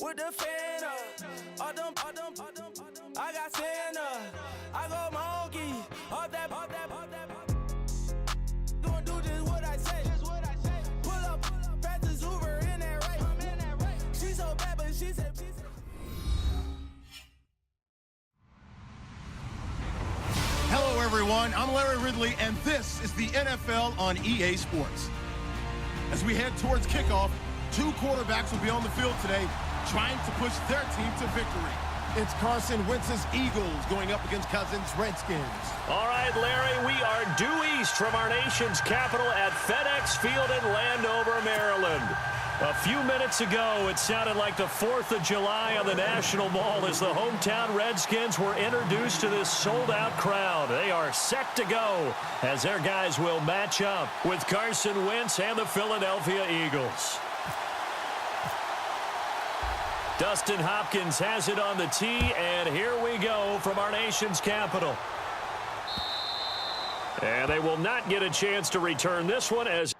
with the fan up. All them, I got Santa. I go monkey. All that. Gonna do just what I say. Pull up, pass the Uber in that race. She so bad, but she said. Hello, everyone. I'm Larry Ridley, and this is the NFL on EA Sports. As we head towards kickoff, two quarterbacks will be on the field today trying to push their team to victory. It's Carson Wentz's Eagles going up against Cousins' Redskins. All right, Larry, we are due east from our nation's capital at FedEx Field in Landover, Maryland. A few minutes ago, it sounded like the 4th of July on the National Mall as the hometown Redskins were introduced to this sold-out crowd. They are set to go as their guys will match up with Carson Wentz and the Philadelphia Eagles. Dustin Hopkins has it on the tee, and here we go from our nation's capital. And they will not get a chance to return this one as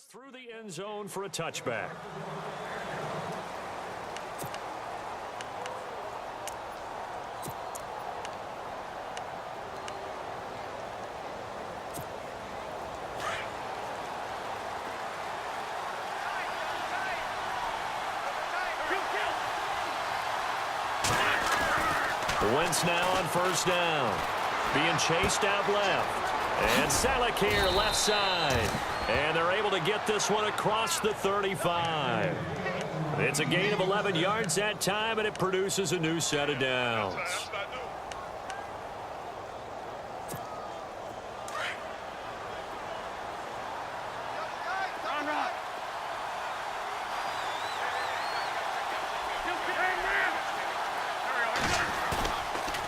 it's through the end zone for a touchback. Wentz now on first down. Being chased out left. And Selleck here left side. And they're able to get this one across the 35. It's a gain of 11 yards that time, and it produces a new set of downs.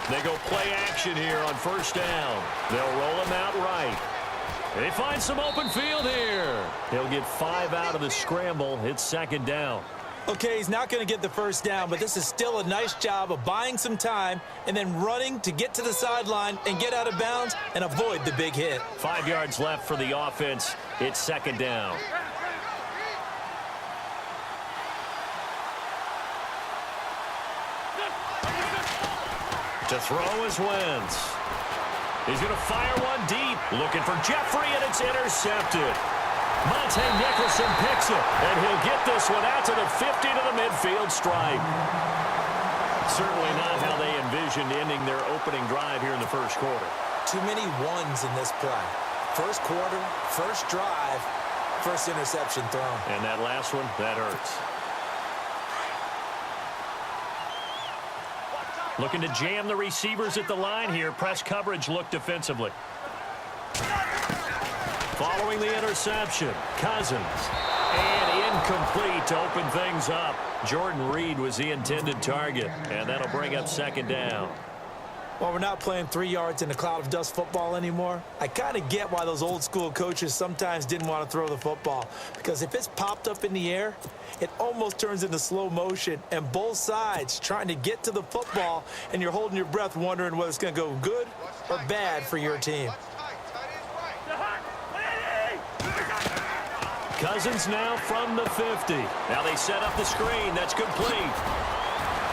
They go play action here on first down. They'll roll him out right. They find some open field here. He'll get 5 out of the scramble. It's second down. Okay, he's not going to get the first down, but this is still a nice job of buying some time and then running to get to the sideline and get out of bounds and avoid the big hit. 5 yards left for the offense. It's second down. To throw is Wentz. He's going to fire one deep. Looking for Jeffrey, and it's intercepted. Monte Nicholson picks it, and he'll get this one out to the 50 to the midfield stripe. Certainly not how they envisioned ending their opening drive here in the first quarter. Too many ones in this play. First quarter, first drive, first interception thrown. And that last one, that hurts. Looking to jam the receivers at the line here. Press coverage look defensively. Following the interception, Cousins. And incomplete to open things up. Jordan Reed was the intended target. And that'll bring up second down. Well, we're not playing 3 yards in a cloud of dust football anymore. I kind of get why those old school coaches sometimes didn't want to throw the football. Because if it's popped up in the air, it almost turns into slow motion. And both sides trying to get to the football, and you're holding your breath wondering whether it's going to go good or bad for your team. Cousins now from the 50. Now they set up the screen. That's complete.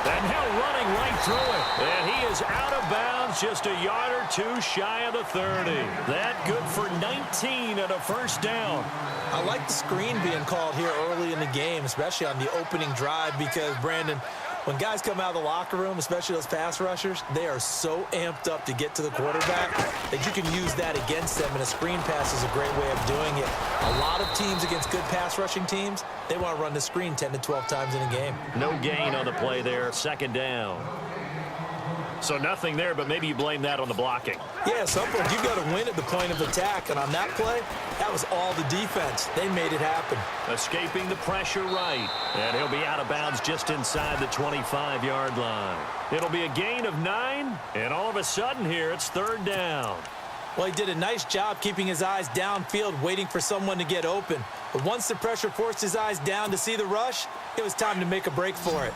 And now running right through it. And he is out of bounds just a yard or two shy of the 30. That good for 19 and a first down. I like the screen being called here early in the game, especially on the opening drive, because, Brandon, when guys come out of the locker room, especially those pass rushers, they are so amped up to get to the quarterback that you can use that against them, and a screen pass is a great way of doing it. A lot of teams against good pass rushing teams, they want to run the screen 10 to 12 times in a game. No gain on the play there, second down. So nothing there, but maybe you blame that on the blocking. Yeah, some point you've got to win at the point of attack, and on that play, that was all the defense. They made it happen. Escaping the pressure right, and he'll be out of bounds just inside the 25-yard line. It'll be a gain of 9, and all of a sudden here, it's third down. Well, he did a nice job keeping his eyes downfield, waiting for someone to get open. But once the pressure forced his eyes down to see the rush, it was time to make a break for it.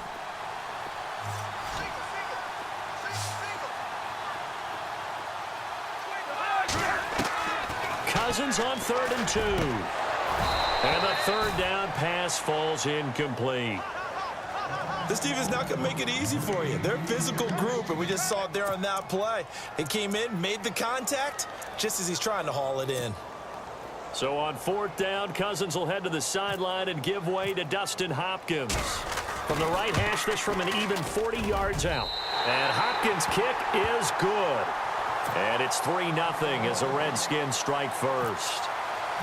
Cousins on 3rd and 2. And the third down pass falls incomplete. This team is not going to make it easy for you. They're a physical group, and we just saw it there on that play. They came in, made the contact, just as he's trying to haul it in. So on 4th down, Cousins will head to the sideline and give way to Dustin Hopkins. From the right hash, this from an even 40 yards out. And Hopkins' kick is good. And it's 3-0 as the Redskins strike first.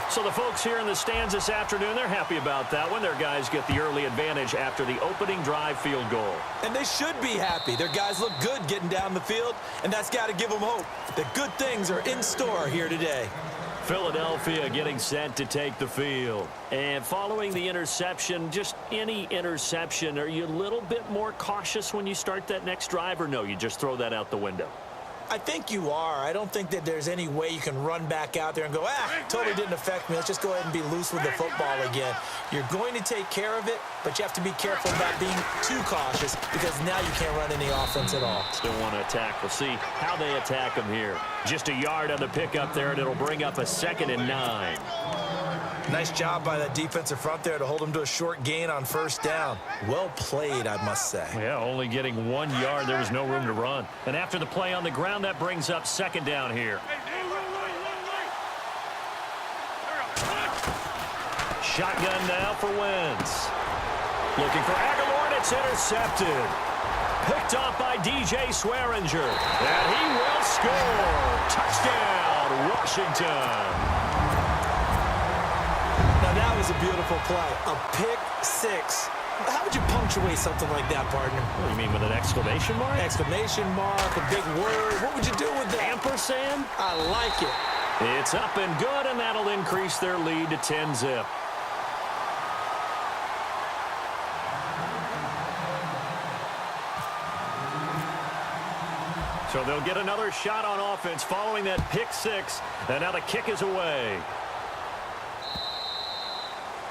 So the folks here in the stands this afternoon, they're happy about that one. Their guys get the early advantage after the opening drive field goal. And they should be happy. Their guys look good getting down the field, and that's got to give them hope that good things are in store here today. Philadelphia getting set to take the field. And following the interception, just any interception, are you a little bit more cautious when you start that next drive, or no, you just throw that out the window? I think you are. I don't think that there's any way you can run back out there and go, totally didn't affect me. Let's just go ahead and be loose with the football again. You're going to take care of it, but you have to be careful about being too cautious because now you can't run any offense at all. Still want to attack. We'll see how they attack them here. Just a yard on the pickup there, and it'll bring up a 2nd and 9. Nice job by that defensive front there to hold him to a short gain on first down. Well played, I must say. Yeah, only getting 1 yard. There was no room to run. And after the play on the ground, that brings up 2nd down here. Shotgun now for Wentz. Looking for Aguilar, and it's intercepted. Picked off by DJ Swearinger. And he will score. Touchdown, Washington. Now, that was a beautiful play. A pick six. How would you punctuate something like that, partner? What do you mean, with an exclamation mark? Exclamation mark, a big word. What would you do with that? Ampersand? I like it. It's up and good, and that'll increase their lead to 10-zip. So they'll get another shot on offense following that pick six, and now the kick is away.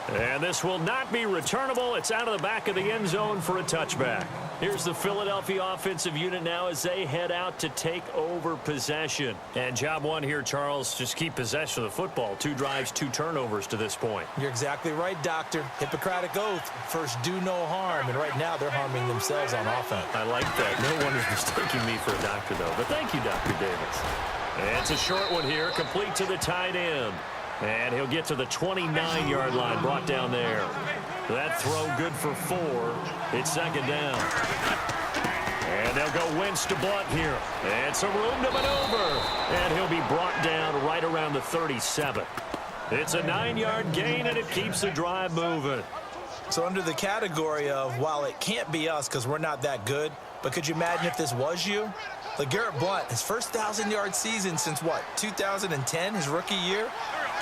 And this will not be returnable. It's out of the back of the end zone for a touchback. Here's the Philadelphia offensive unit now as they head out to take over possession. And job one here, Charles, just keep possession of the football. 2 drives, 2 turnovers to this point. You're exactly right, Doctor. Hippocratic oath. First, do no harm. And right now, they're harming themselves on offense. I like that. No one is mistaking me for a doctor, though. But thank you, Dr. Davis. And it's a short one here, complete to the tight end. And he'll get to the 29-yard line, brought down there. That throw good for 4. It's second down. And they'll go Wentz to Blunt here. And some room to maneuver. And he'll be brought down right around the 37. It's a 9-yard gain, and it keeps the drive moving. So under the category of, while it can't be us because we're not that good, but could you imagine if this was you? LeGarrette Blunt, his first 1,000-yard season since, what, 2010, his rookie year?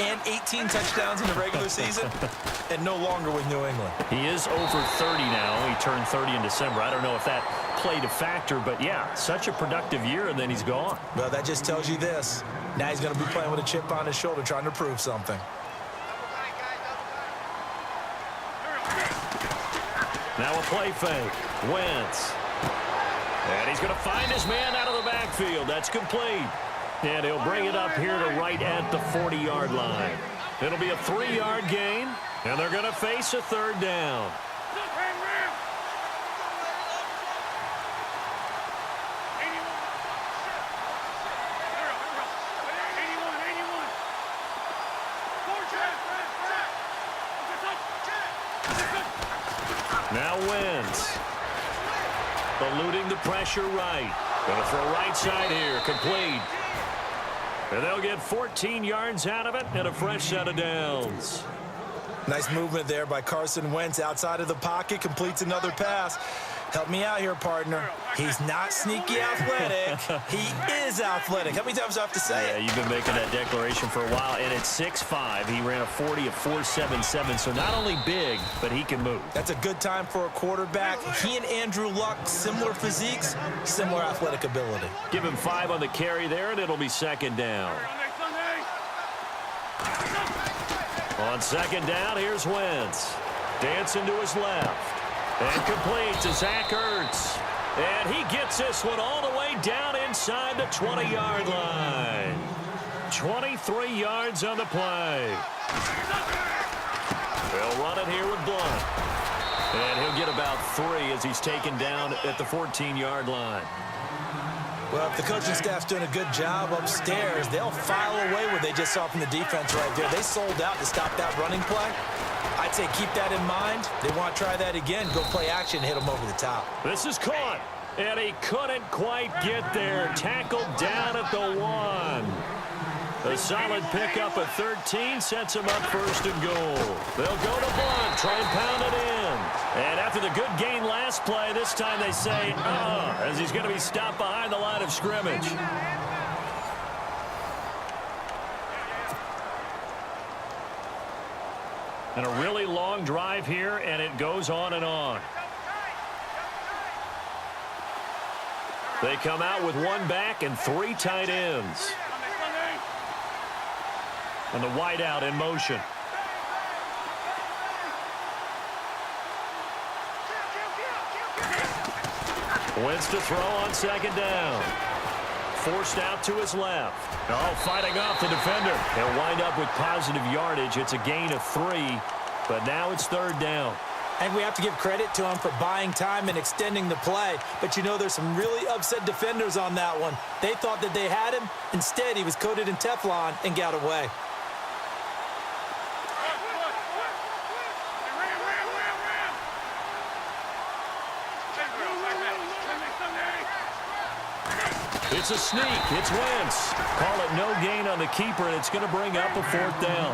And 18 touchdowns in the regular season, and no longer with New England. He is over 30 now. He turned 30 in December. I don't know if that played a factor, but yeah, such a productive year, and then he's gone. Well, that just tells you this. Now he's going to be playing with a chip on his shoulder, trying to prove something. Now a play fake. Wentz. And he's going to find his man out of the backfield. That's complete. And he'll bring it up here to right at the 40-yard line. It'll be a 3-yard gain, and they're going to face a third down. Now Wentz. Eluding the pressure right. Going to throw right side here. Complete. And they'll get 14 yards out of it and a fresh set of downs. Nice movement there by Carson Wentz outside of the pocket. Completes another pass. Help me out here, partner. He's not sneaky athletic. He is athletic. How many times do I have to say it? Yeah, you've been making that declaration for a while. And at 6'5", he ran a 40 of 4.77. So not only big, but he can move. That's a good time for a quarterback. He and Andrew Luck, similar physiques, similar athletic ability. Give him 5 on the carry there, and it'll be second down. On second down, here's Wentz. Dancing to his left. And complete to Zach Ertz. And he gets this one all the way down inside the 20-yard line. 23 yards on the play. They'll run it here with Blunt. And he'll get about 3 as he's taken down at the 14-yard line. Well, if the coaching staff's doing a good job upstairs, they'll file away what they just saw from the defense right there. They sold out to stop that running play. I'd say keep that in mind. They want to try that again. Go play action, hit them over the top. This is caught, and he couldn't quite get there. Tackled down at the 1. A solid pickup at 13 sets him up first and goal. They'll go to Blunt, try and pound it in. And after the good gain last play, this time they say, as he's going to be stopped behind the line of scrimmage. And a really long drive here, and it goes on and on. They come out with 1 back and 3 tight ends. And the wideout in motion. Wentz to throw on second down. Forced out to his left. Oh, fighting off the defender. They'll wind up with positive yardage. It's a gain of 3, but now it's third down. And we have to give credit to him for buying time and extending the play. But you know, there's some really upset defenders on that one. They thought that they had him. Instead, he was coated in Teflon and got away. It's a sneak. It's Wentz. Call it no gain on the keeper, and it's going to bring up a 4th down.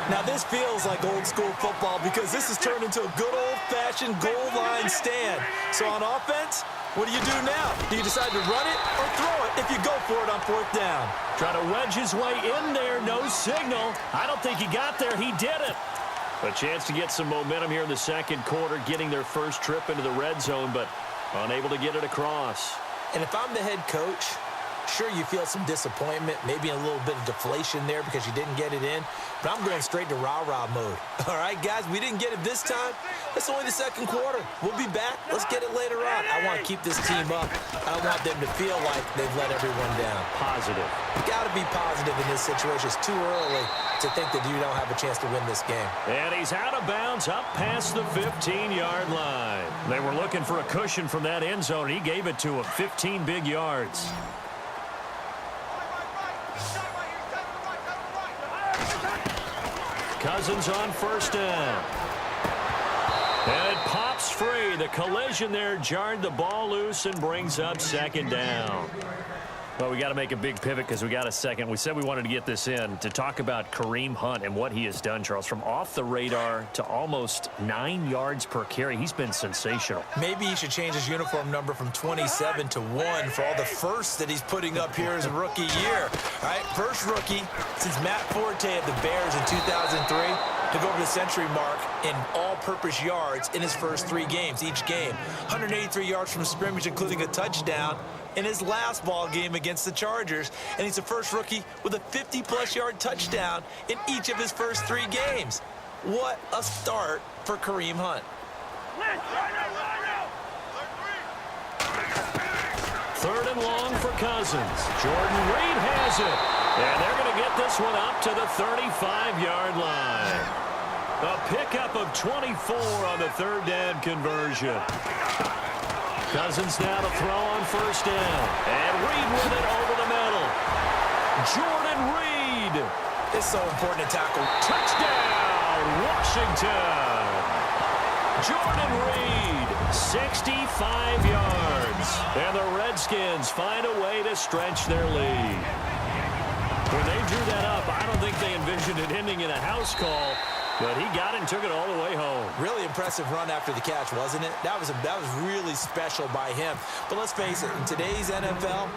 Now, this feels like old-school football because this has turned into a good old-fashioned goal line stand. So on offense, what do you do now? Do you decide to run it or throw it if you go for it on 4th down? Try to wedge his way in there. No signal. I don't think he got there. He did it. A chance to get some momentum here in the second quarter, getting their first trip into the red zone, but unable to get it across. And if I'm the head coach, sure, you feel some disappointment, maybe a little bit of deflation there because you didn't get it in, but I'm going straight to rah-rah mode. All right, guys, we didn't get it this time. It's only the second quarter. We'll be back. Let's get it later on. I want to keep this team up. I don't want them to feel like they've let everyone down. Positive. You got to be positive in this situation. It's too early to think that you don't have a chance to win this game. And he's out of bounds up past the 15-yard line. They were looking for a cushion from that end zone. He gave it to him. 15 big yards. Cousins on 1st down. And it pops free. The collision there jarred the ball loose and brings up 2nd down. Well, we got to make a big pivot because we got a second. We said we wanted to get this in to talk about Kareem Hunt and what he has done, Charles. From off the radar to almost 9 yards per carry, he's been sensational. Maybe he should change his uniform number from 27 to 1 for all the firsts that he's putting up here as a rookie year. All right, first rookie since Matt Forte of the Bears in 2003 to go over the century mark in all-purpose yards in his first 3 games, each game. 183 yards from scrimmage, including a touchdown in his last ball game against the Chargers, and he's the first rookie with a 50-plus yard touchdown in each of his first 3 games. What a start for Kareem Hunt. 3rd and long for Cousins. Jordan Reed has it, and they're going to get this one up to the 35-yard line. A pickup of 24 on the 3rd down conversion. Cousins now to throw on 1st down. And Reed with it over the middle. Jordan Reed. It's so important to tackle. Touchdown, Washington. Jordan Reed, 65 yards. And the Redskins find a way to stretch their lead. When they drew that up, I don't think they envisioned it ending in a house call. But he got it and took it all the way home. Really impressive run after the catch, wasn't it? That was really special by him. But let's face it, in today's NFL,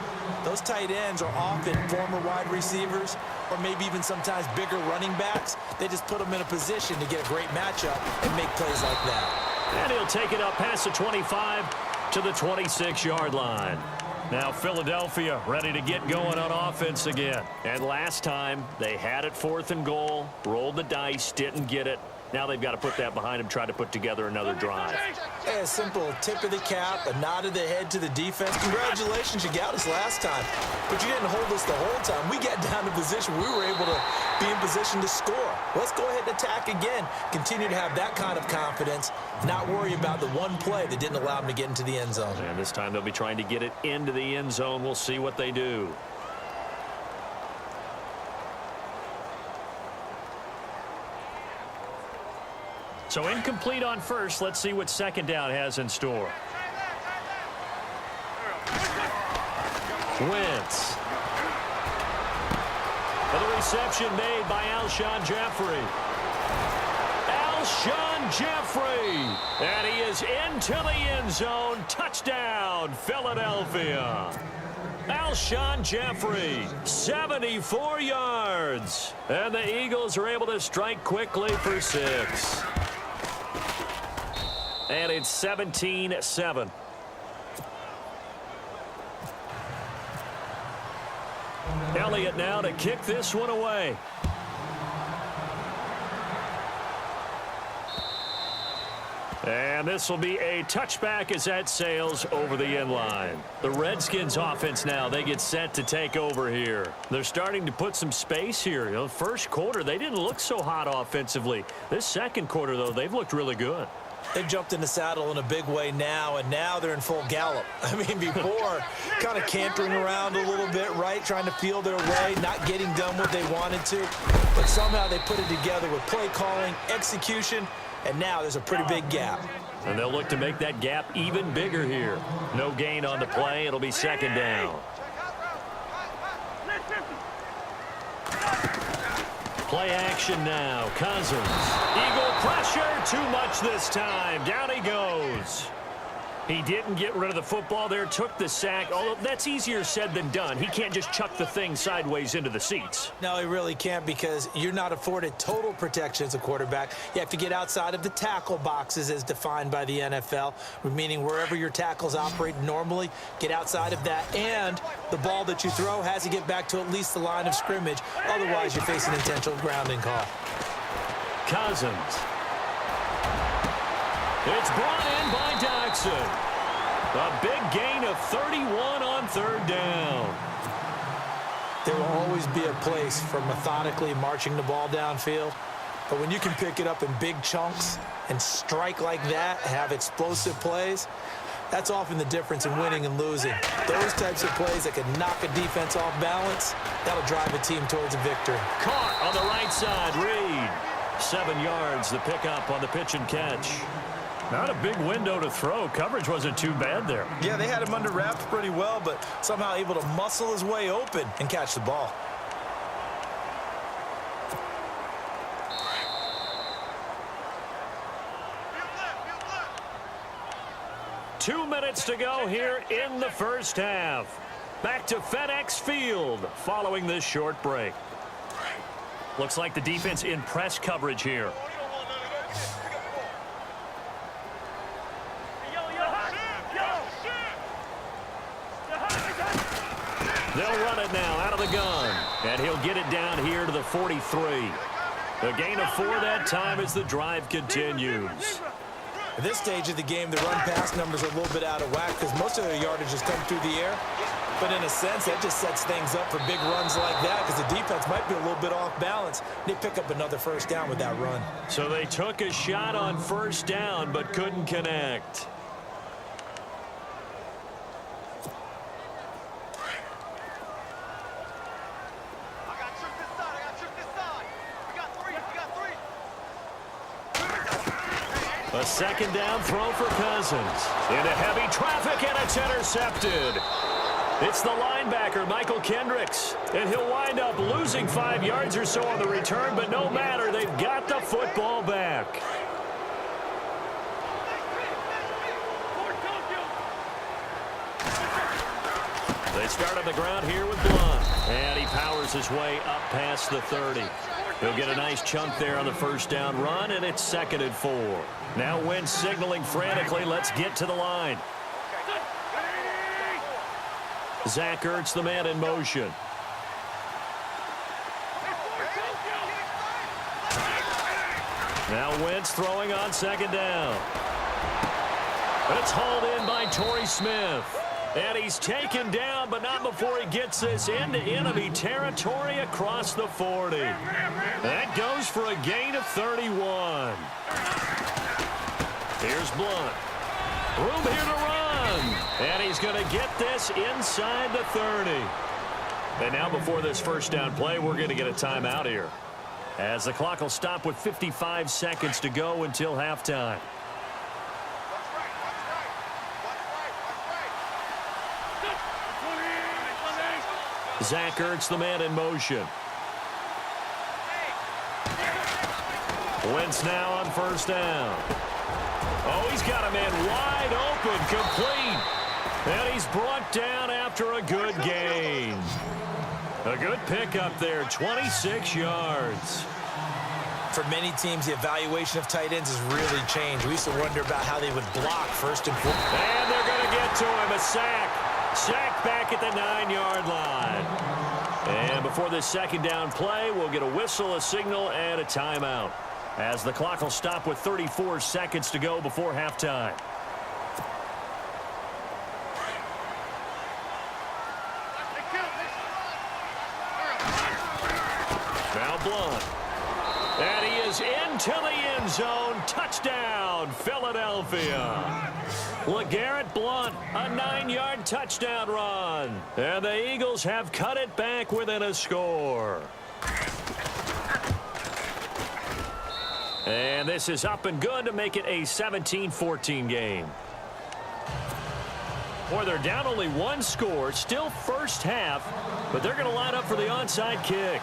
those tight ends are often former wide receivers or maybe even sometimes bigger running backs. They just put them in a position to get a great matchup and make plays like that. And he'll take it up past the 25 to the 26-yard line. Now Philadelphia ready to get going on offense again. And last time they had it 4th and goal, rolled the dice, didn't get it. Now they've got to put that behind them, try to put together another drive. A simple tip of the cap, a nod of the head to the defense. Congratulations, you got us last time. But you didn't hold us the whole time. We got down to position. We were able to be in position to score. Let's go ahead and attack again. Continue to have that kind of confidence, not worry about the one play that didn't allow them to get into the end zone. And this time they'll be trying to get it into the end zone. We'll see what they do. So incomplete on 1st. Let's see what 2nd down has in store. Wentz. And the reception made by Alshon Jeffrey. Alshon Jeffrey. And he is into the end zone. Touchdown, Philadelphia. Alshon Jeffrey, 74 yards. And the Eagles are able to strike quickly for 6. And it's 17-7. Elliott now to kick this one away. And this will be a touchback as that sails over the end line. The Redskins offense now, they get set to take over here. They're starting to put some space here. You know, first quarter, they didn't look so hot offensively. This second quarter, though, they've looked really good. They've jumped in the saddle in a big way now, and now they're in full gallop. I mean, before, kind of cantering around a little bit, right, trying to feel their way, not getting done what they wanted to. But somehow they put it together with play calling, execution, and now there's a pretty big gap. And they'll look to make that gap even bigger here. No gain on the play. It'll be 2nd down. Play action now. Cousins. Eagle pressure. Too much this time. Down he goes. He didn't get rid of the football there, took the sack. Although that's easier said than done. He can't just chuck the thing sideways into the seats. No, he really can't, because you're not afforded total protection as a quarterback. You have to get outside of the tackle boxes as defined by the NFL, meaning wherever your tackles operate normally, get outside of that. And the ball that you throw has to get back to at least the line of scrimmage. Otherwise, you're facing an intentional grounding call. Cousins. It's brought in by Jackson. A big gain of 31 on third down. There will always be a place for methodically marching the ball downfield. But when you can pick it up in big chunks and strike like that, have explosive plays, that's often the difference in winning and losing. Those types of plays that can knock a defense off balance, that'll drive a team towards a victory. Caught on the right side. Reed. 7 yards, the pickup on the pitch and catch. Not a big window to throw. Coverage wasn't too bad there. Yeah, they had him under wraps pretty well, but somehow able to muscle his way open and catch the ball. Two minutes to go here in the first half. Back to FedEx Field following this short break. Looks like the defense in press coverage here. They'll run it now out of the gun, and he'll get it down here to the 43. A gain of 4 that time as the drive continues. At this stage of the game, the run-pass numbers are a little bit out of whack because most of their yardage has come through the air. But in a sense, that just sets things up for big runs like that because the defense might be a little bit off balance. They pick up another first down with that run. So they took a shot on first down but couldn't connect. A second down throw for Cousins. Into heavy traffic, and it's intercepted. It's the linebacker, Michael Kendricks. And he'll wind up losing 5 yards or so on the return, but no matter, they've got the football back. They start on the ground here with Blunt. And he powers his way up past the 30. He'll get a nice chunk there on the first down run, and it's 2nd and 4. Now Wentz signaling frantically, let's get to the line. Zach Ertz, the man in motion. Now Wentz throwing on 2nd down. It's hauled in by Torrey Smith. And he's taken down, but not before he gets this into enemy territory across the 40. That goes for a gain of 31. Here's Blunt. Room here to run. And he's going to get this inside the 30. And now before this first down play, we're going to get a timeout here, as the clock will stop with 55 seconds to go until halftime. Zach Ertz, the man in motion. Wentz now on first down. Oh, he's got a man wide open, complete. And he's brought down after a good gain. A good pickup there, 26 yards. For many teams, the evaluation of tight ends has really changed. We used to wonder about how they would block first and foremost. And they're going to get to him, a sack. Sack back at the 9-yard line. And before this second down play, we'll get a whistle, a signal, and a timeout, as the clock will stop with 34 seconds to go before halftime. Now Blunt. And he is into the end zone. Touchdown, Philadelphia. LeGarrette Blunt, a 9-yard touchdown run. And the Eagles have cut it back within a score. And this is up and good to make it a 17-14 game. Boy, they're down only 1 score, still first half, but they're going to line up for the onside kick.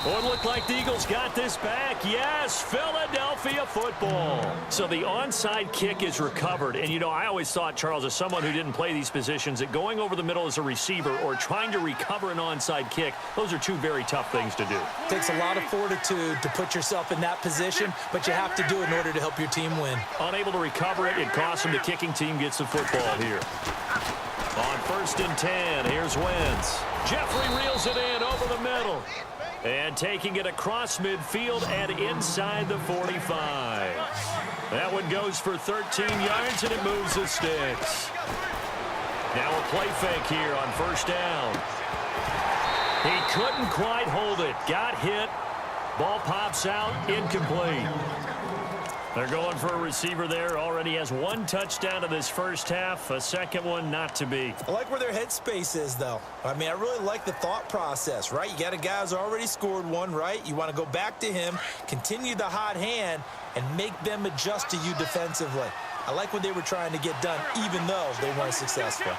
Oh, it looked like the Eagles got this back. Yes, Philadelphia football. So the onside kick is recovered. And, you know, I always thought, Charles, as someone who didn't play these positions, that going over the middle as a receiver or trying to recover an onside kick, those are two very tough things to do. It takes a lot of fortitude to put yourself in that position, but you have to do it in order to help your team win. Unable to recover it, it costs them. The kicking team gets the football here. On 1st and 10, here's Wentz. Jeffrey reels it in over the middle. And taking it across midfield and inside the 45. That one goes for 13 yards, and it moves the sticks. Now a play fake here on 1st down. He couldn't quite hold it. Got hit. Ball pops out. Incomplete. They're going for a receiver there. Already has 1 touchdown in this first half. A second one not to be. I like where their headspace is, though. I mean, I really like the thought process, right? You got a guy who's already scored one, right? You want to go back to him, continue the hot hand, and make them adjust to you defensively. I like what they were trying to get done, even though they weren't successful.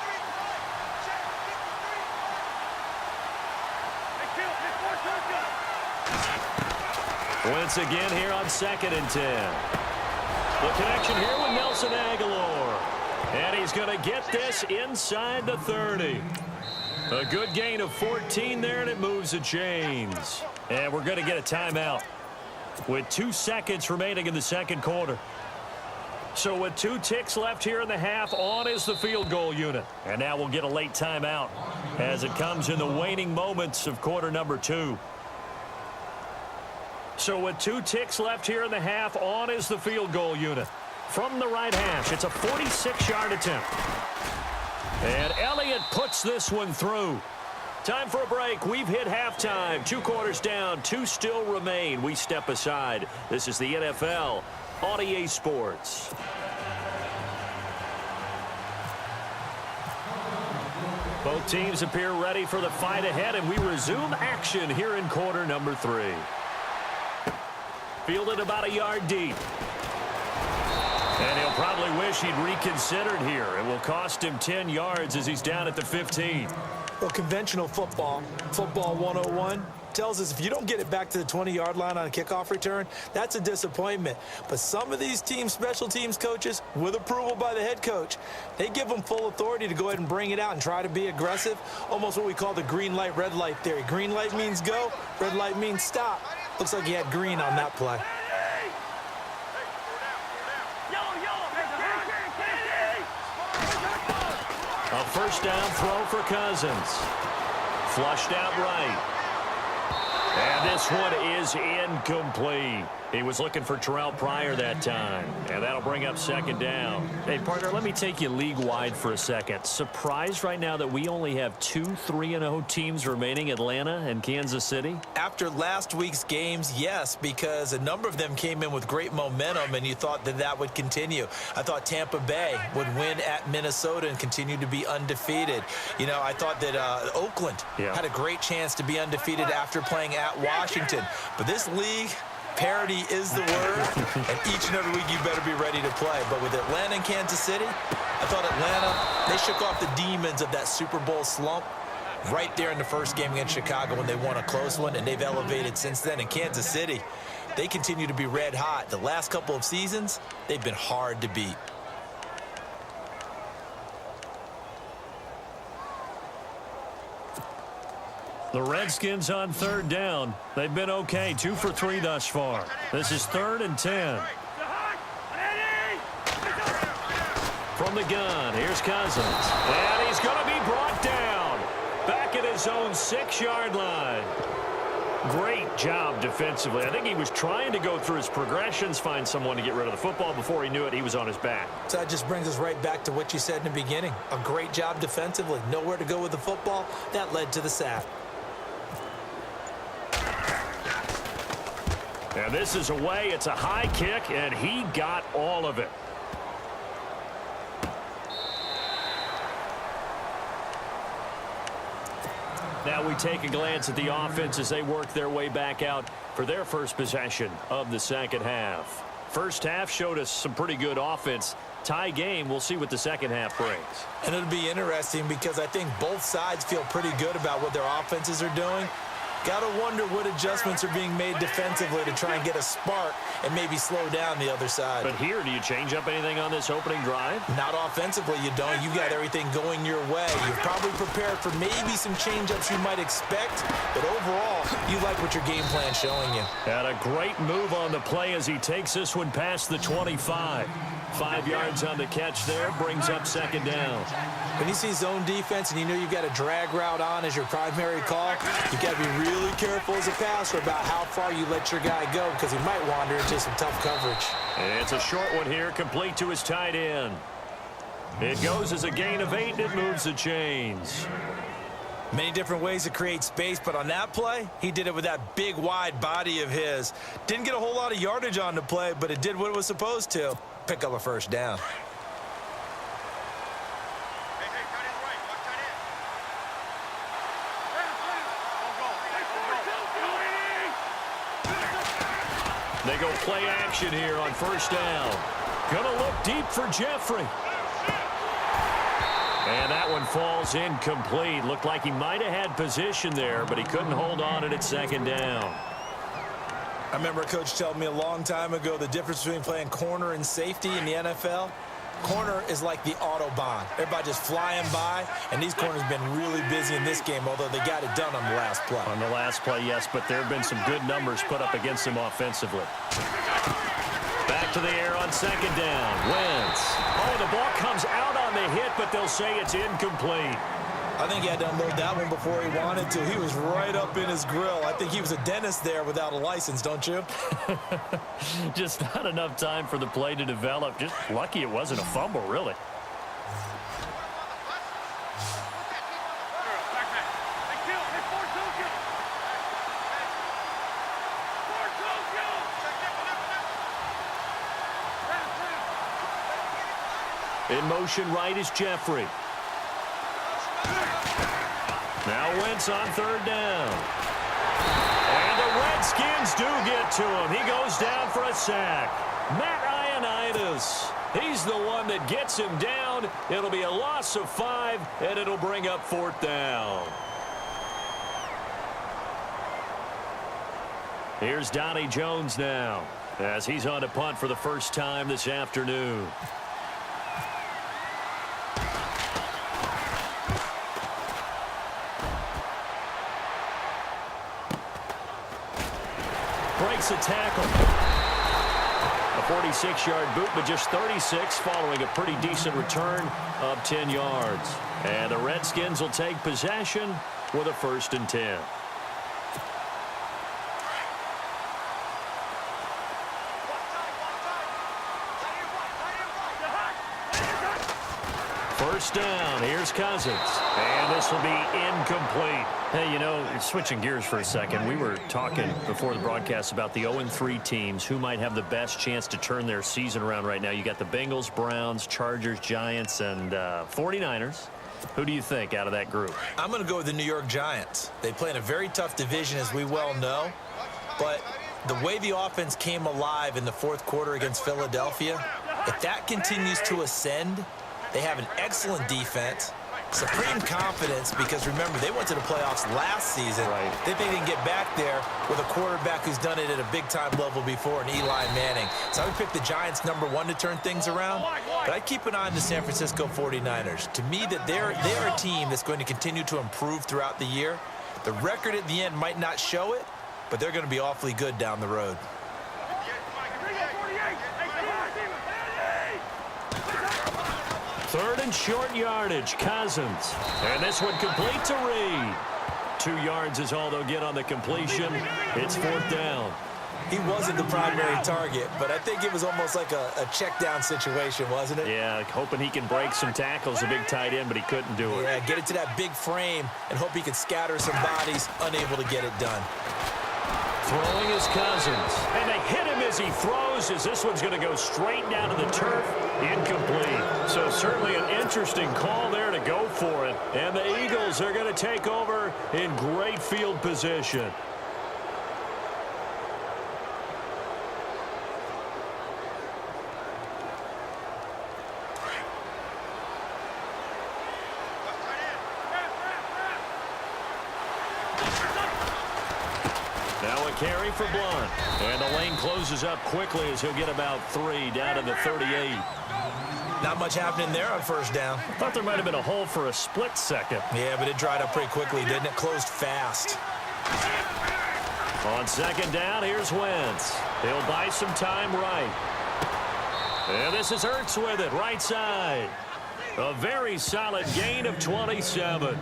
Wentz again here on 2nd and 10. The connection here with Nelson Aguilar. And he's going to get this inside the 30. A good gain of 14 there, and it moves the chains. And we're going to get a timeout with 2 seconds remaining in the second quarter. So with 2 ticks left here in the half, on is the field goal unit. And now we'll get a late timeout as it comes in the waning moments of quarter number 2. So with 2 ticks left here in the half, on is the field goal unit. From the right hash, it's a 46-yard attempt. And Elliott puts this one through. Time for a break. We've hit halftime. 2 quarters down, 2 still remain. We step aside. This is the NFL on EA Sports. Both teams appear ready for the fight ahead, and we resume action here in quarter number 3. Fielded about a yard deep. And he'll probably wish he'd reconsidered here. It will cost him 10 yards as he's down at the 15. Well, conventional football 101, tells us if you don't get it back to the 20-yard line on a kickoff return, that's a disappointment. But some of these teams, special teams coaches, with approval by the head coach, they give them full authority to go ahead and bring it out and try to be aggressive, almost what we call the green light, red light theory. Green light means go, red light means stop. Looks like he had green on that play. A 1st down throw for Cousins. Flushed out right. And this one is incomplete. He was looking for Terrell Pryor that time. And that'll bring up 2nd down. Hey, partner, let me take you league-wide for a second. Surprised right now that we only have 2 3-0 teams remaining, Atlanta and Kansas City? After last week's games, yes, because a number of them came in with great momentum, and you thought that that would continue. I thought Tampa Bay would win at Minnesota and continue to be undefeated. You know, I thought that Oakland had a great chance to be undefeated after playing at Washington. But this league, parity is the word, and each and every week you better be ready to play. But with Atlanta and Kansas City, I thought Atlanta, they shook off the demons of that Super Bowl slump right there in the first game against Chicago when they won a close one, and they've elevated since then. In Kansas City, they continue to be red hot. The last couple of seasons, they've been hard to beat. The Redskins on 3rd down. They've been okay. 2 for 3 thus far. This is 3rd and 10. From the gun, here's Cousins. And he's going to be brought down. Back at his own 6-yard line. Great job defensively. I think he was trying to go through his progressions, find someone to get rid of the football. Before he knew it, he was on his back. So that just brings us right back to what you said in the beginning. A great job defensively. Nowhere to go with the football. That led to the sack. And this is away. It's a high kick, and he got all of it. Now we take a glance at the offense as they work their way back out for their first possession of the second half. First half showed us some pretty good offense. Tie game, we'll see what the second half brings. And it'll be interesting because I think both sides feel pretty good about what their offenses are doing. Got to wonder what adjustments are being made defensively to try and get a spark and maybe slow down the other side. But here, do you change up anything on this opening drive? Not offensively, you don't. You got everything going your way. You're probably prepared for maybe some change-ups you might expect, but overall, you like what your game plan's showing you. And a great move on the play as he takes this one past the 25. 5 yards on the catch there, brings up second down. When you see zone defense and you know you've got a drag route on as your primary call, you've got to be really careful as a passer about how far you let your guy go because he might wander into some tough coverage. It's a short one here, complete to his tight end. It goes as a gain of 8, and it moves the chains. Many different ways to create space, but on that play, he did it with that big, wide body of his. Didn't get a whole lot of yardage on the play, but it did what it was supposed to. Pick up a first down. They go play action here on first down. Gonna look deep for Jeffrey. And that one falls incomplete. Looked like he might have had position there, but he couldn't hold on at second down. I remember a coach telling me a long time ago the difference between playing corner and safety in the NFL. Corner is like the Autobahn. Everybody just flying by, and these corners have been really busy in this game, although they got it done on the last play. On the last play, yes, but there have been some good numbers put up against him offensively. Back to the air on second down. Wentz. Oh, the ball comes out on the hit, but they'll say it's incomplete. I think he had to unload that one before he wanted to. He was right up in his grill. I think he was a dentist there without a license, don't you? Just not enough time for the play to develop. Just lucky it wasn't a fumble, really. In motion right is Jeffrey. Now Wentz on third down. And the Redskins do get to him. He goes down for a sack. Matt Ioannidis. He's the one that gets him down. It'll be a loss of 5, and it'll bring up fourth down. Here's Donnie Jones now as he's on to punt for the first time this afternoon. Breaks a tackle. A 46-yard boot, but just 36 following a pretty decent return of 10 yards. And the Redskins will take possession with a 1st and 10. First down, here's Cousins. And this will be incomplete. Hey, you know, switching gears for a second, we were talking before the broadcast about the 0-3 teams who might have the best chance to turn their season around right now. You got the Bengals, Browns, Chargers, Giants, and 49ers. Who do you think out of that group? I'm going to go with the New York Giants. They play in a very tough division, as we well know. But the way the offense came alive in the fourth quarter against Philadelphia, if that continues to ascend, they have an excellent defense, supreme confidence, because remember, they went to the playoffs last season. Right. They think they can get back there with a quarterback who's done it at a big-time level before, in Eli Manning. So I would pick the Giants #1 to turn things around, but I'd keep an eye on the San Francisco 49ers. To me, that they are a team that's going to continue to improve throughout the year. The record at the end might not show it, but they're going to be awfully good down the road. Third and short yardage, Cousins. And this one complete to Reed. 2 yards is all they'll get on the completion. It's 4th down. He wasn't the primary target, but I think it was almost like a check down situation, wasn't it? Yeah, hoping he can break some tackles, a big tight end, but he couldn't do it. Yeah, get it to that big frame and hope he can scatter some bodies, unable to get it done. Throwing is Cousins. And they hit him as he throws, as this one's going to go straight down to the turf. Incomplete. So certainly an interesting call there to go for it. And the Eagles are going to take over in great field position. Now a carry for Blunt. And the lane closes up quickly as he'll get about 3 down to the 38. Not much happening there on first down. Thought there might have been a hole for a split second. Yeah, but it dried up pretty quickly, didn't it? Closed fast. On second down, here's Wentz. He'll buy some time right. And this is Ertz with it, right side. A very solid gain of 27.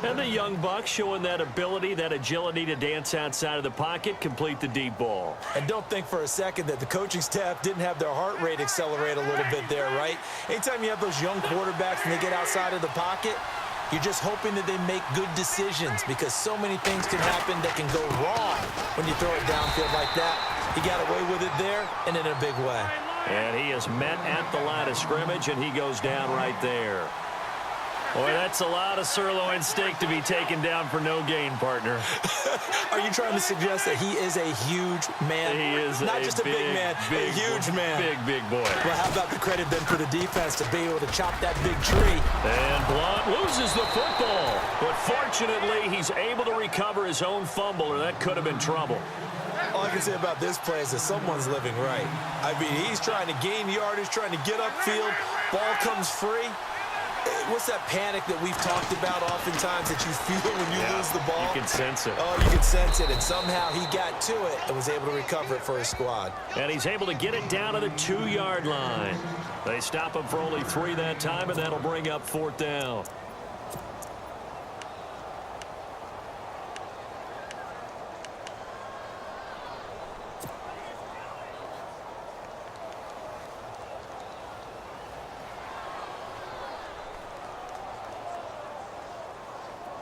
And the young buck showing that ability, that agility to dance outside of the pocket, complete the deep ball. And don't think for a second that the coaching staff didn't have their heart rate accelerate a little bit there, right? Anytime you have those young quarterbacks and they get outside of the pocket, you're just hoping that they make good decisions because so many things can happen that can go wrong when you throw it downfield like that. He got away with it there and in a big way. And he is met at the line of scrimmage, and he goes down right there. Boy, that's a lot of sirloin steak to be taken down for no gain, partner. Are you trying to suggest that he is a huge man? He is not just a big man, a huge man. Big boy. Well, how about the credit then for the defense to be able to chop that big tree? And Blunt loses the football. But fortunately, he's able to recover his own fumble, or that could have been trouble. All I can say about this play is that someone's living right. I mean, he's trying to gain yardage, trying to get upfield. Ball comes free. What's that panic that we've talked about oftentimes that you feel when you lose the ball? You can sense it. Oh, you can sense it, and somehow he got to it and was able to recover it for his squad. And he's able to get it down to the 2-yard line. They stop him for only 3 that time, and that'll bring up 4th down.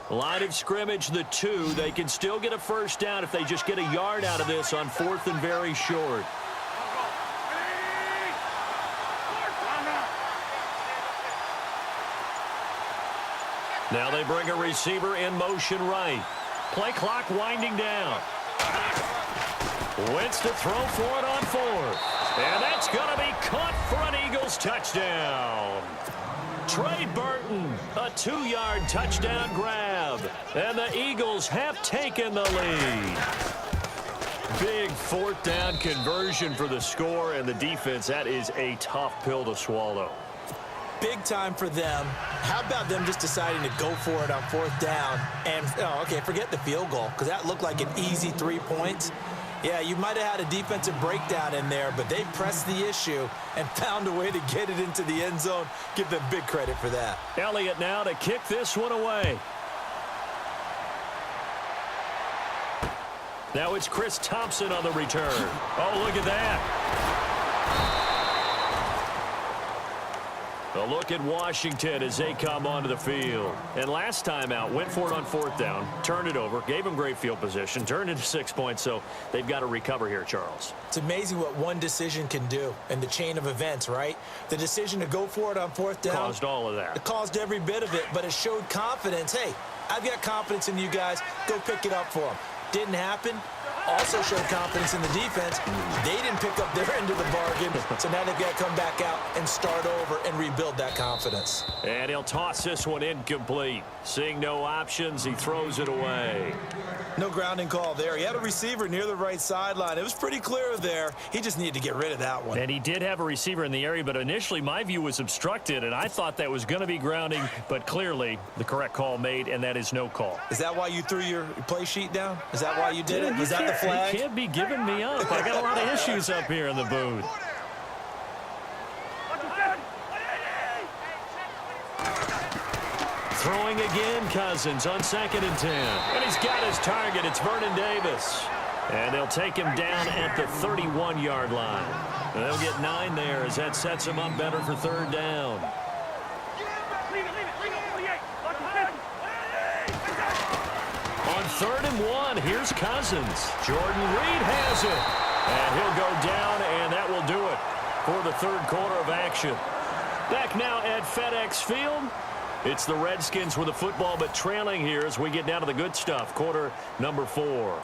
Line of scrimmage, the 2. They can still get a first down if they just get a yard out of this on 4th and very short. Now they bring a receiver in motion right. Play clock winding down. Wentz to throw for it on 4th. And that's going to be caught for an Eagles touchdown. Trey Burton, a 2-yard touchdown grab. And the Eagles have taken the lead. Big 4th down conversion for the score, and the defense, that is a tough pill to swallow. Big time for them. How about them just deciding to go for it on 4th down? And, okay, forget the field goal, because that looked like an easy 3 points. Yeah, you might have had a defensive breakdown in there, but they pressed the issue and found a way to get it into the end zone. Give them big credit for that. Elliott now to kick this one away. Now it's Chris Thompson on the return. Oh, look at that. A look at Washington as they come onto the field. And last time out, went for it on 4th down, turned it over, gave them great field position, turned it to 6 points, so they've got to recover here, Charles. It's amazing what one decision can do in the chain of events, right? The decision to go for it on 4th down. Caused all of that. It caused every bit of it, but it showed confidence. Hey, I've got confidence in you guys. Go pick it up for them. Didn't happen. Also showed confidence in the defense. They didn't pick up their end of the bargain, so now they've got to come back out and start over and rebuild that confidence. And he'll toss this one incomplete. Seeing no options, he throws it away. No grounding call there. He had a receiver near the right sideline. It was pretty clear there. He just needed to get rid of that one. And he did have a receiver in the area, but initially my view was obstructed, and I thought that was going to be grounding, but clearly the correct call made, and that is no call. Is that why you threw your play sheet down? Is that why you did it? Was that the flag? You can't be giving me up. I got a lot of issues up here in the booth. Throwing again, Cousins on 2nd and 10. And he's got his target. It's Vernon Davis. And they'll take him down at the 31-yard line. And they'll get 9 there as that sets him up better for 3rd down. On 3rd and 1, here's Cousins. Jordan Reed has it. And he'll go down, and that will do it for the 3rd quarter of action. Back now at FedEx Field. It's the Redskins with the football, but trailing here as we get down to the good stuff. Quarter number 4.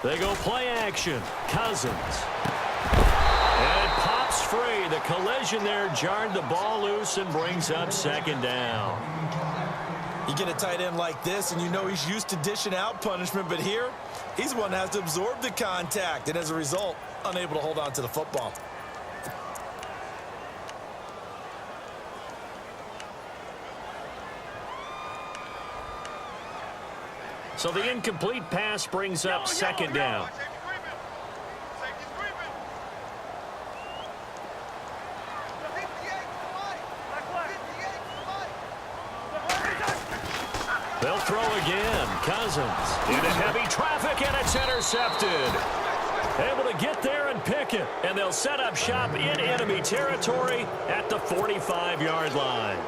They go play action. Cousins. And it pops free. The collision there jarred the ball loose and brings up second down. You get a tight end like this, and you know he's used to dishing out punishment, but here, he's the one that has to absorb the contact, and as a result, unable to hold on to the football. So the incomplete pass brings up second down. They'll throw again. Cousins into heavy traffic, and it's intercepted. Able to get there and pick it. And they'll set up shop in enemy territory at the 45-yard line.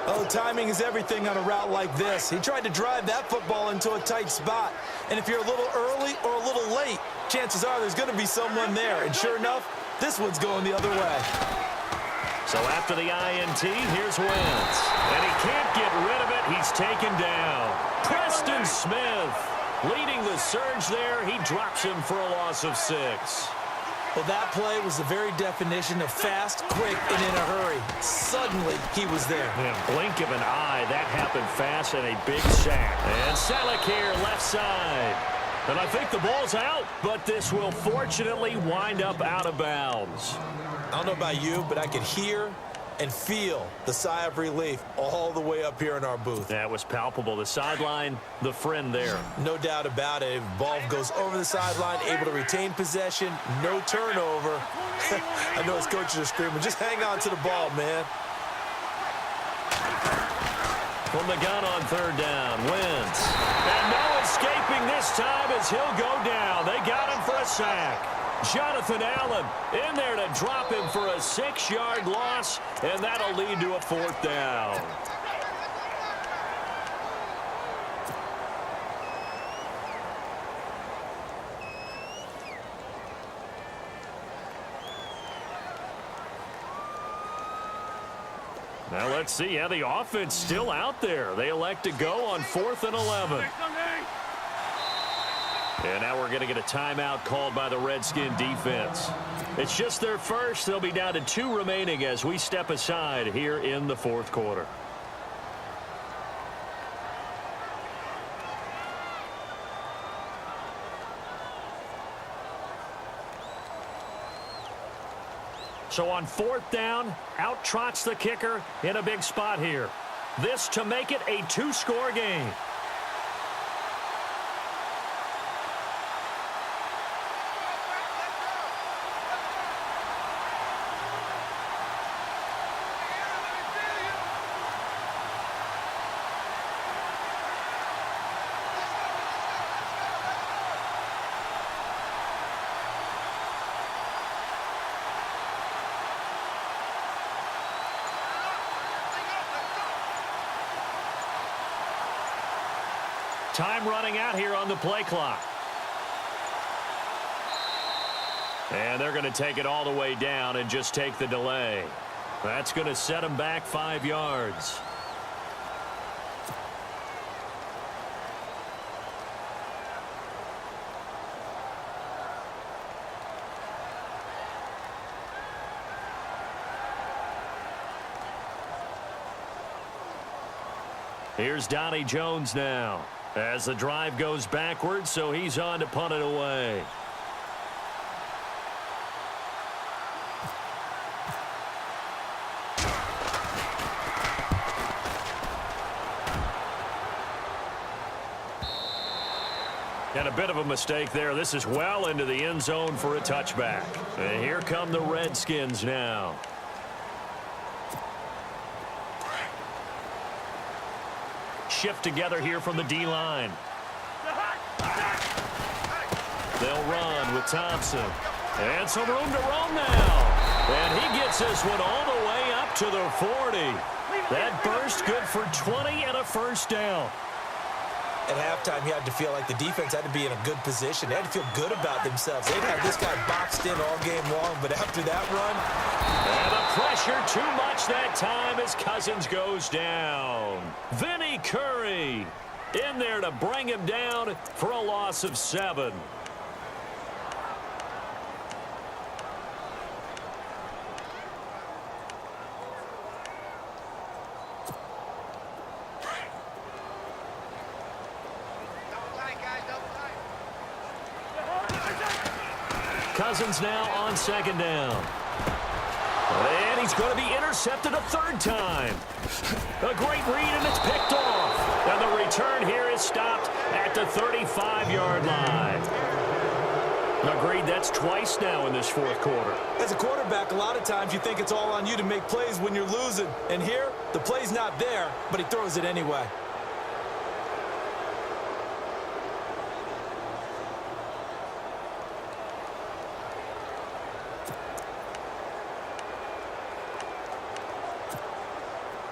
Oh, timing is everything on a route like this. He tried to drive that football into a tight spot. And if you're a little early or a little late, chances are there's going to be someone there. And sure enough, this one's going the other way. So after the INT, here's Wentz. And he can't get rid of it. He's taken down. Preston Smith leading the surge there. He drops him for a loss of 6. Well, that play was the very definition of fast, quick, and in a hurry. Suddenly, he was there. In a blink of an eye, that happened fast, and a big sack. And Selleck here, left side. And I think the ball's out, but this will fortunately wind up out of bounds. I don't know about you, but I could hear and feel the sigh of relief all the way up here in our booth. That was palpable. The sideline, the friend there. No doubt about it. Ball goes over the sideline, able to retain possession, no turnover. I know his coaches are screaming, just hang on to the ball, man. From the gun on third down, Wentz. And no escaping this time as he'll go down. They got him for a sack. Jonathan Allen in there to drop him for a 6-yard loss, and that'll lead to a 4th down. Now let's see how the offense still out there. They elect to go on 4th and 11. And now we're going to get a timeout called by the Redskin defense. It's just their first. They'll be down to 2 remaining as we step aside here in the 4th quarter. So on 4th down, out trots the kicker in a big spot here. This to make it a 2-score game. Time running out here on the play clock. And they're going to take it all the way down and just take the delay. That's going to set them back 5 yards. Here's Donnie Jones now. As the drive goes backwards, so he's on to punt it away. And a bit of a mistake there. This is well into the end zone for a touchback. And here come the Redskins now. Shift together here from the D-line. They'll run with Thompson. And some room to roam now. And he gets this one all the way up to the 40. That burst good for 20 and a 1st down. At halftime, you had to feel like the defense had to be in a good position. They had to feel good about themselves. They'd have this guy boxed in all game long, but after that run... And the pressure too much that time as Cousins goes down. Vinny Curry in there to bring him down for a loss of 7. Cousins now on 2nd down. And he's going to be intercepted a 3rd time. A great read, and it's picked off. And the return here is stopped at the 35-yard line. Agreed, that's twice now in this 4th quarter. As a quarterback, a lot of times you think it's all on you to make plays when you're losing. And here, the play's not there, but he throws it anyway.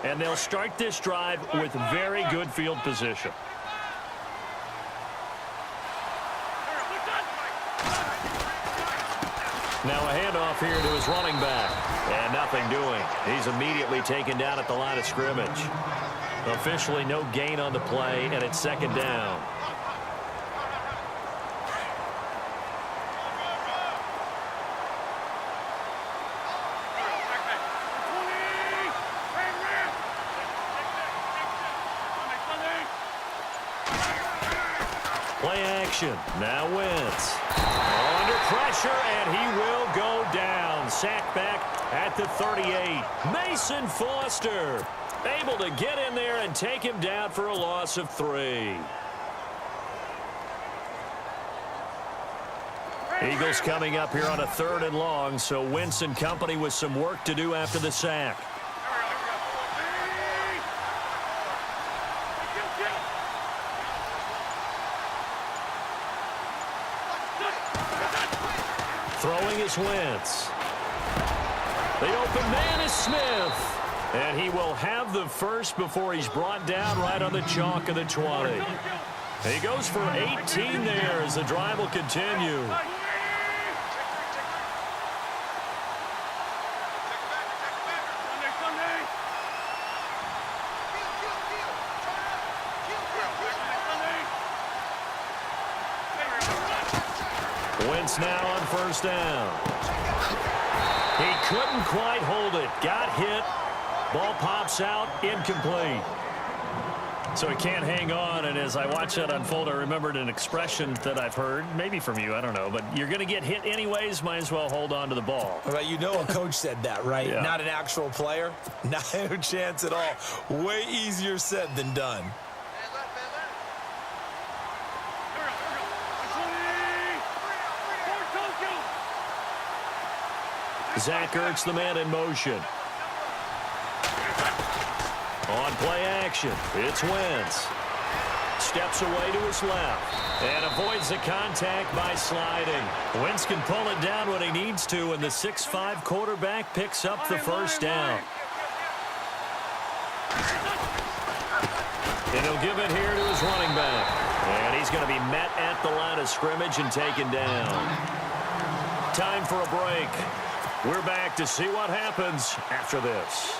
And they'll start this drive with very good field position. Now a handoff here to his running back. And nothing doing. He's immediately taken down at the line of scrimmage. Officially no gain on the play, and it's 2nd down. Play action. Now Wentz. Under pressure, and he will go down. Sacked back at the 38. Mason Foster able to get in there and take him down for a loss of 3. Eagles coming up here on a 3rd and long, so Wentz and company with some work to do after the sack. Throwing is Wentz. The open man is Smith. And he will have the first before he's brought down right on the chalk of the 20. He goes for 18 there as the drive will continue. Wentz now on 1st down. He couldn't quite hold it. Got hit. Ball pops out, incomplete. So he can't hang on, and as I watch that unfold, I remembered an expression that I've heard, maybe from you, I don't know, but you're going to get hit anyways, might as well hold on to the ball. Right, you know a coach said that, right? Yeah. Not an actual player. Not a chance at all. Way easier said than done. Zach Ertz, the man in motion. On play action, it's Wentz. Steps away to his left and avoids the contact by sliding. Wentz can pull it down when he needs to, and the 6'5" quarterback picks up the 1st down. And he'll give it here to his running back. And he's going to be met at the line of scrimmage and taken down. Time for a break. We're back to see what happens after this.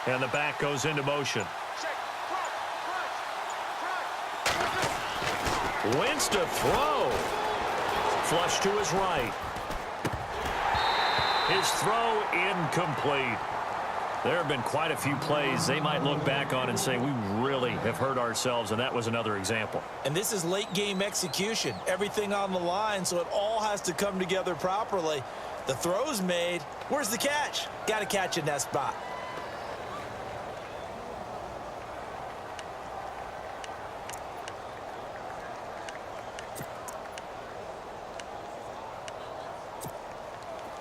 And the back goes into motion. Wentz to throw. Flush to his right. His throw incomplete. There have been quite a few plays they might look back on and say, we really have hurt ourselves, and that was another example. And this is late game execution. Everything on the line, so it all has to come together properly. The throw's made. Where's the catch? Got to catch in that spot.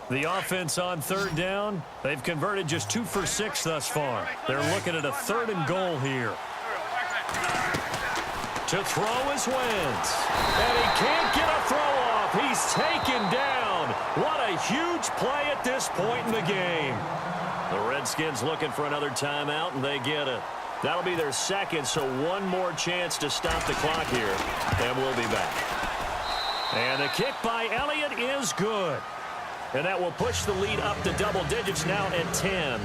The offense on 3rd down, they've converted just 2 for 6 thus far. They're looking at a 3rd and goal here. To throw is Wentz. And he can't get a throw off. He's taken down. What a huge play at this point in the game. The Redskins looking for another timeout, and they get it. That'll be their second, so one more chance to stop the clock here, and we'll be back. And the kick by Elliott is good. And that will push the lead up to double digits now at 10.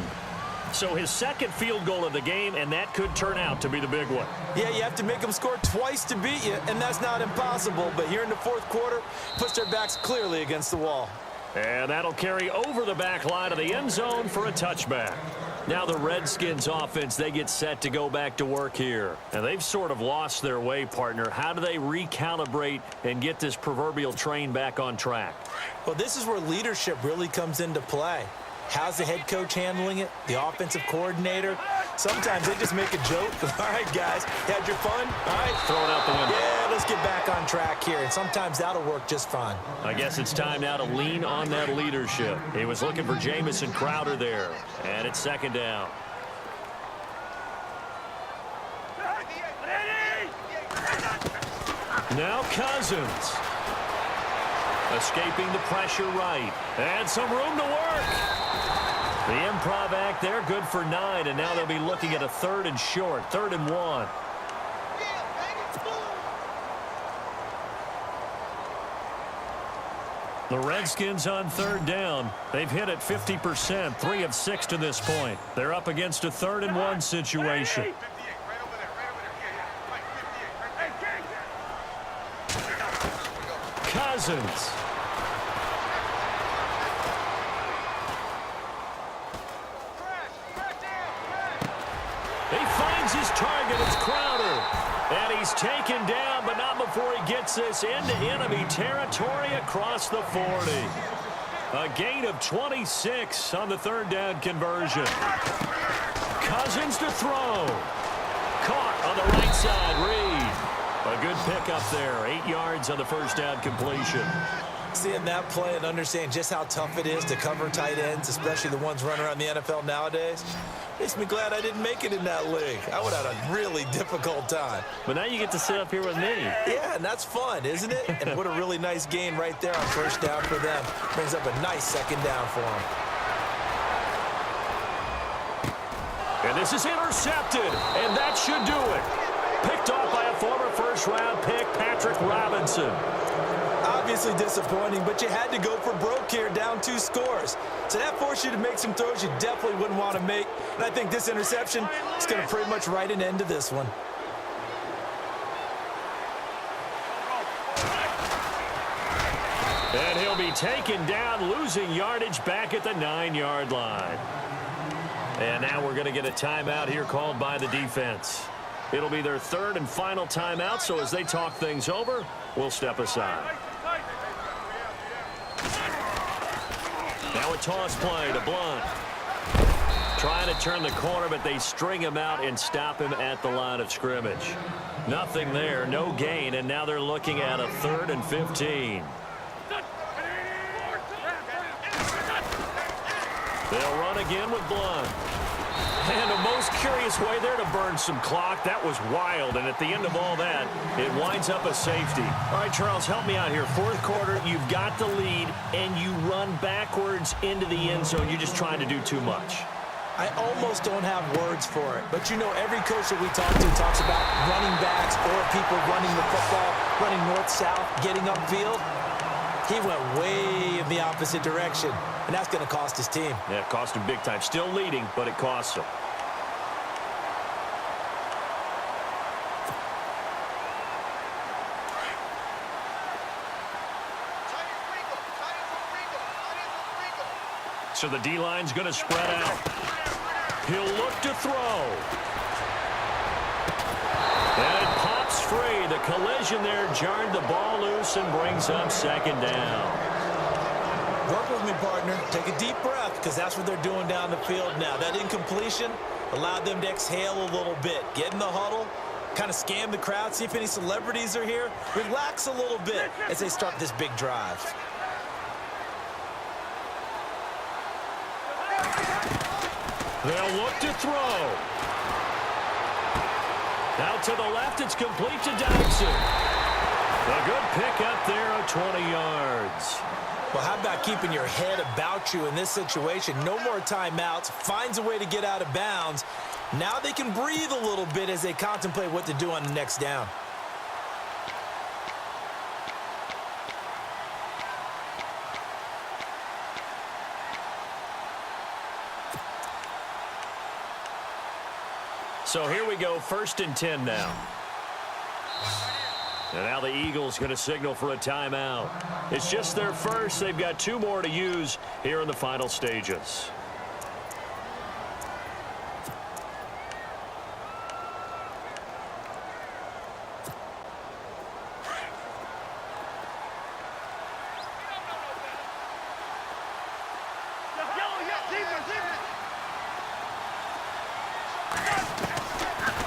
So his second field goal of the game, and that could turn out to be the big one. Yeah, you have to make them score twice to beat you, and that's not impossible. But here in the fourth quarter, push their backs clearly against the wall. And that'll carry over the back line of the end zone for a touchback. Now the Redskins offense, they get set to go back to work here. And they've sort of lost their way, partner. How do they recalibrate and get this proverbial train back on track? Well, this is where leadership really comes into play. How's the head coach handling it? The offensive coordinator? Sometimes they just make a joke. All right, guys, you had your fun? All right. Throw it out the window. Yeah, let's get back on track here. And sometimes that'll work just fine. I guess it's time now to lean on that leadership. He was looking for Jamison Crowder there. And it's second down. Now Cousins. Escaping the pressure right. And some room to work. The improv act there, good for 9, and now they'll be looking at a 3rd and short, 3rd and 1. The Redskins on 3rd down. They've hit it 50%, 3 of 6 to this point. They're up against a 3rd and 1 situation. Cousins. He finds his target. It's Crowder. And he's taken down, but not before he gets this into enemy territory across the 40. A gain of 26 on the 3rd down conversion. Cousins to throw. Caught on the right side. Reed. A good pickup there. 8 yards on the 1st down completion. Seeing that play and understanding just how tough it is to cover tight ends, especially the ones running around the NFL nowadays, makes me glad I didn't make it in that league. I would have had a really difficult time. But now you get to sit up here with me. Yeah, and that's fun, isn't it? And what a really nice gain right there on 1st down for them. Brings up a nice 2nd down for them. And this is intercepted, and that should do it. Picked off by a former 1st-round pick, Patrick Robinson. Obviously disappointing, but you had to go for broke here, down 2 scores. So that forced you to make some throws you definitely wouldn't want to make. And I think this interception is going to pretty much write an end to this one. And he'll be taken down, losing yardage back at the 9-yard line. And now we're going to get a timeout here called by the defense. It'll be their 3rd and final timeout, so as they talk things over, we'll step aside. Now a toss play to Blunt. Trying to turn the corner, but they string him out and stop him at the line of scrimmage. Nothing there, no gain, and now they're looking at a 3rd and 15. They'll run again with Blunt. And a most curious way there to burn some clock. That was wild, and at the end of all that, it winds up a safety. All right, Charles, help me out here. 4th quarter, you've got the lead, and you run backwards into the end zone. You're just trying to do too much. I almost don't have words for it. But, you know, every coach that we talk to talks about running backs or people running the football, running north-south, getting upfield. He went way in the opposite direction, and that's going to cost his team. Yeah, it cost him big time. Still leading, but it costs him. So the D-line's going to spread out. He'll look to throw. And it pops free. The collision there jarred the ball loose and brings up 2nd down. Work with me, partner. Take a deep breath, because that's what they're doing down the field now. That incompletion allowed them to exhale a little bit. Get in the huddle, kind of scan the crowd, see if any celebrities are here. Relax a little bit as they start this big drive. They'll look to throw. Out to the left, it's complete to Dodson. A good pick up there of 20 yards. Well, how about keeping your head about you in this situation? No more timeouts. Finds a way to get out of bounds. Now they can breathe a little bit as they contemplate what to do on the next down. So here we go, 1st and 10 now. And now the Eagles going to signal for a timeout. It's just their first. They've got 2 more to use here in the final stages.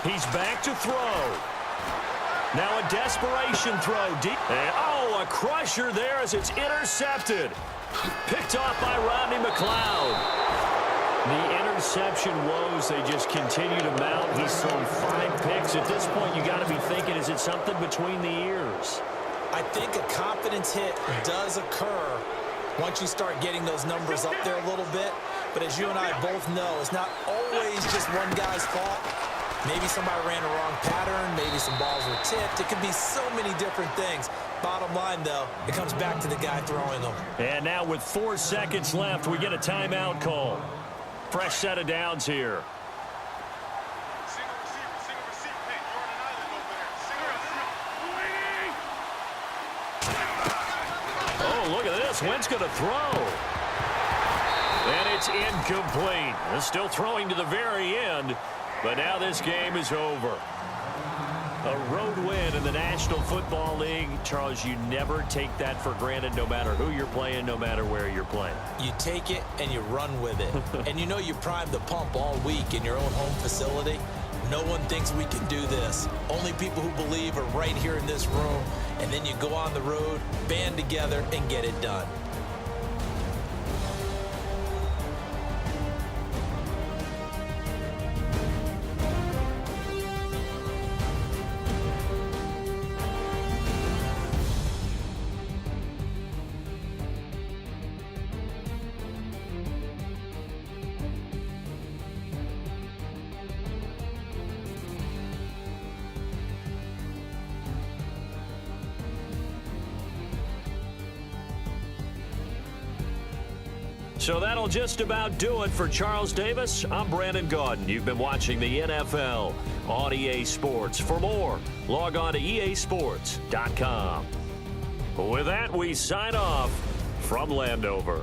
He's back to throw. Now a desperation throw deep. And, oh, a crusher there as it's intercepted. Picked off by Rodney McLeod. The interception woes, they just continue to mount. He's thrown 5 picks. At this point, you got to be thinking, is it something between the ears? I think a confidence hit does occur once you start getting those numbers up there a little bit. But as you and I both know, it's not always just one guy's fault. Maybe somebody ran a wrong pattern. Maybe some balls were tipped. It could be so many different things. Bottom line, though, it comes back to the guy throwing them. And now with 4 seconds left, we get a timeout call. Fresh set of downs here. Oh, look at this. Wentz going to throw. And it's incomplete. They're still throwing to the very end. But now this game is over. A road win in the National Football League. Charles, you never take that for granted no matter who you're playing, no matter where you're playing. You take it and you run with it. And you know you primed the pump all week in your own home facility. No one thinks we can do this. Only people who believe are right here in this room. And then you go on the road, band together, and get it done. So that'll just about do it for Charles Davis. I'm Brandon Gaudin. You've been watching the NFL on EA Sports. For more, log on to easports.com. With that, we sign off from Landover.